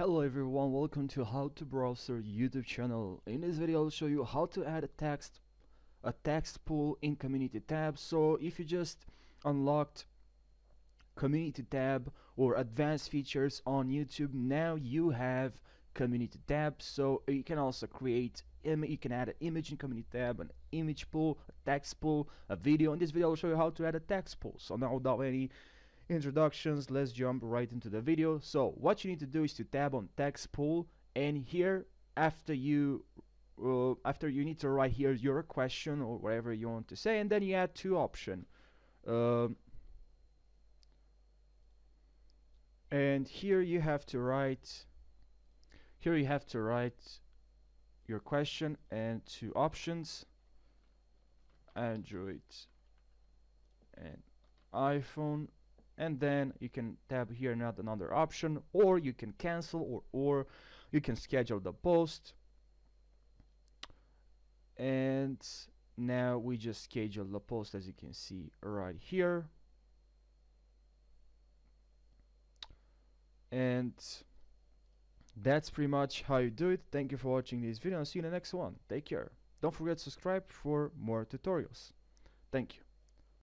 Hello everyone, welcome to HowToBrowser YouTube channel. In this video I'll show you how to add a text pool in community tab. So if you just unlocked community tab or advanced features on YouTube, now you have community tab. So you can also create you can add an image in community tab, an image pool, a text pool, a video. In this video I'll show you how to add a text pool. So now without any introductions, let's jump right into the video. So what you need to do is to tab on text pool, and here after you need to write here your question or whatever you want to say, and then you add two options. And here you have to write your question and two options: Android and iPhone. And then you can tab here another option, or you can cancel, or you can schedule the post. And now we just schedule the post, as you can see right here. And that's pretty much how you do it. Thank you for watching this video, and see you in the next one. Take care. Don't forget to subscribe for more tutorials. Thank you.